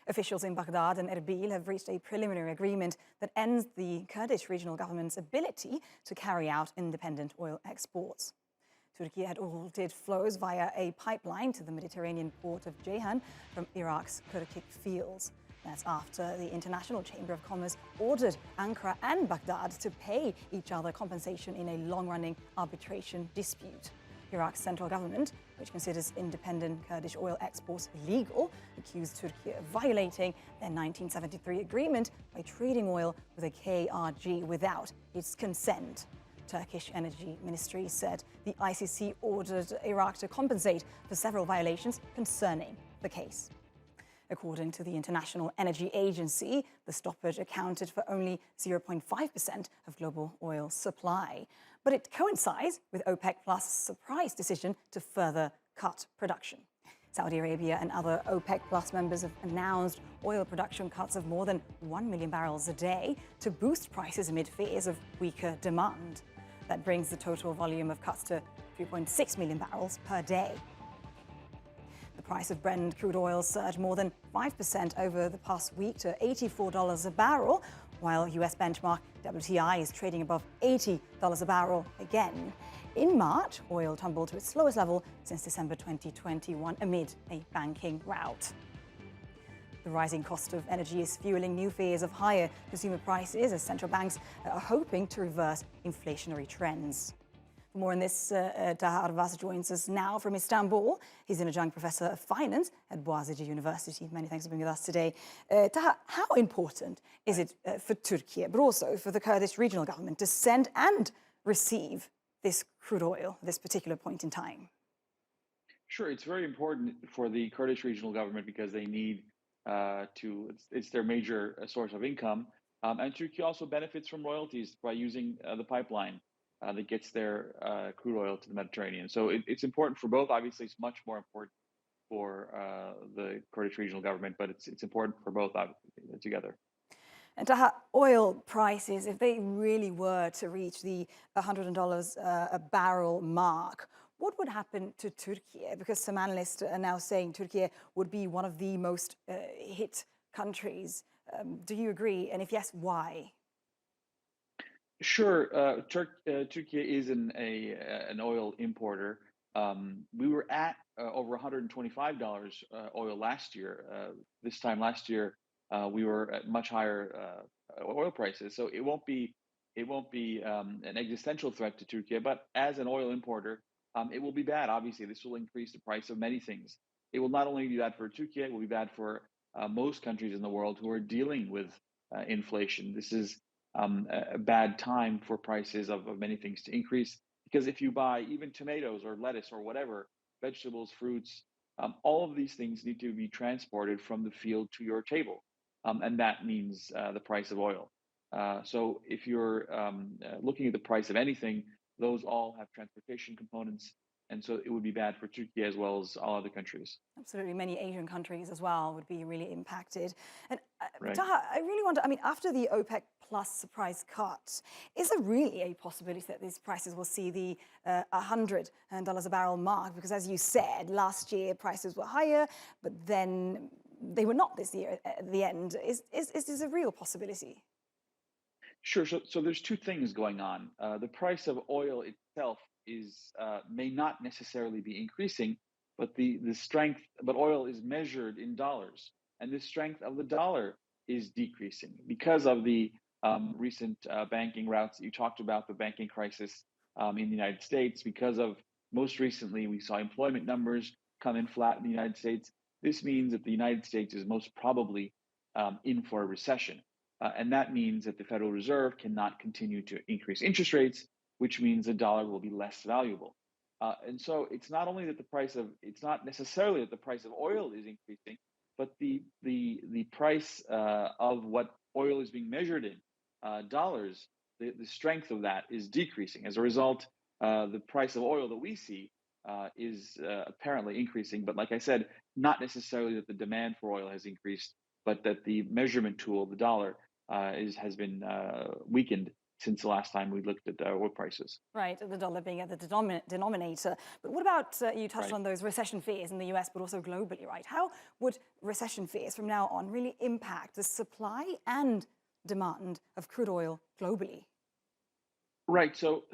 Officials in Baghdad and Erbil have reached a preliminary agreement that ends the Kurdish regional government's ability to carry out independent oil exports. Türkiye had halted flows via a pipeline to the Mediterranean port of Ceyhan from Iraq's Kirkuk fields. That's after the International Chamber of Commerce ordered Ankara and Baghdad to pay each other compensation in a long-running arbitration dispute. Iraq's central government, which considers independent Kurdish oil exports illegal, accused Türkiye of violating their 1973 agreement by trading oil with a KRG without its consent. Turkish Energy Ministry said the ICC ordered Iraq to compensate for several violations concerning the case. According to the International Energy Agency, the stoppage accounted for only 0.5% of global oil supply. But it coincides with OPEC+'s surprise decision to further cut production. Saudi Arabia and other OPEC+ members have announced oil production cuts of more than 1 million barrels a day to boost prices amid fears of weaker demand. That brings the total volume of cuts to 3.6 million barrels per day. The price of Brent crude oil surged more than 5% over the past week to $84 a barrel, while US benchmark WTI is trading above $80 a barrel again. In March, oil tumbled to its lowest level since December 2021 amid a banking rout. The rising cost of energy is fueling new fears of higher consumer prices as central banks are hoping to reverse inflationary trends. For more on this, Taha Arvas joins us now from Istanbul. He's an adjunct professor of finance at Boğaziçi University. Many thanks for being with us today. Taha, how important is it for Turkey, but also for the Kurdish regional government, to send and receive this crude oil at this particular point in time? Sure, it's very important for the Kurdish regional government because they need it's their major source of income. And Turkey also benefits from royalties by using the pipeline that gets their crude oil to the Mediterranean. So it's important for both. Obviously, it's much more important for the Kurdish regional government, but it's important for both together. And Taha, oil prices, if they really were to reach the $100 a barrel mark, what would happen to Turkey? Because some analysts are now saying Turkey would be one of the most hit countries. Do you agree? And if yes, why? Sure. Turkey is an oil importer. We were at over $125 oil last year. This time last year, we were at much higher oil prices. So it won't be an existential threat to Turkey. But as an oil importer, it will be bad. Obviously, this will increase the price of many things. It will not only be bad for Turkey, it will be bad for most countries in the world who are dealing with inflation. This is a bad time for prices of many things to increase, because if you buy even tomatoes or lettuce or whatever, vegetables, fruits, all of these things need to be transported from the field to your table. And that means the price of oil. So if you're looking at the price of anything, those all have transportation components. And so it would be bad for Turkey as well as all other countries. Absolutely. Many Asian countries as well would be really impacted. And Right. Taha, I really wonder, after the OPEC plus surprise cut, is there really a possibility that these prices will see the $100 a barrel mark? Because as you said, last year prices were higher, but then they were not this year at the end. Is this a real possibility? Sure. So there's two things going on. The price of oil itself may not necessarily be increasing, but but oil is measured in dollars, and the strength of the dollar is decreasing because of the recent banking routes that you talked about, the banking crisis in the United States. Because of most recently, we saw employment numbers come in flat in the United States. This means that the United States is most probably in for a recession. And that means that the Federal Reserve cannot continue to increase interest rates, which means the dollar will be less valuable. And so it's not necessarily that the price of oil is increasing, but the price of what oil is being measured in dollars, the strength of that is decreasing. As a result, the price of oil that we see is apparently increasing. But like I said, not necessarily that the demand for oil has increased, but that the measurement tool, the dollar, has been weakened since the last time we looked at oil prices. Right, the dollar being at the denominator. But what about, you touched Right. on those recession fears in the US, but also globally, right? How would recession fears from now on really impact the supply and demand of crude oil globally? Right. So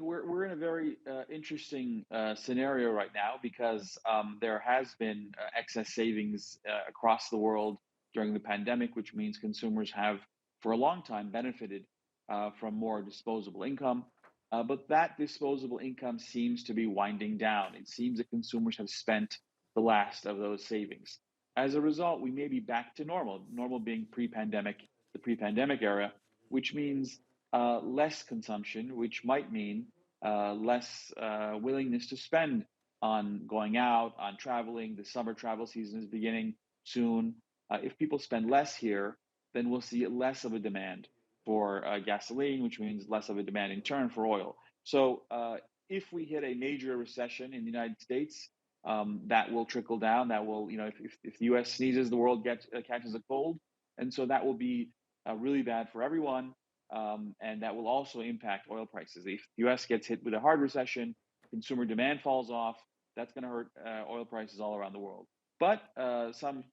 we're in a very interesting scenario right now because there has been excess savings across the world during the pandemic, which means consumers have for a long time benefited from more disposable income. But that disposable income seems to be winding down. It seems that consumers have spent the last of those savings. As a result, we may be back to normal, normal being pre-pandemic, the pre-pandemic era, which means less consumption, which might mean less willingness to spend on going out, on traveling. The summer travel season is beginning soon. If people spend less here, then we'll see less of a demand for gasoline, which means less of a demand in turn for oil. So if we hit a major recession in the United States, that will trickle down. That will, if the U.S. sneezes, the world catches a cold, and so that will be really bad for everyone. And that will also impact oil prices. If the U.S. gets hit with a hard recession, consumer demand falls off. That's going to hurt oil prices all around the world. But some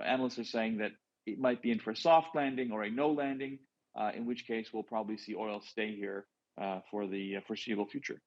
analysts are saying that it might be in for a soft landing or a no landing, in which case we'll probably see oil stay here for the foreseeable future.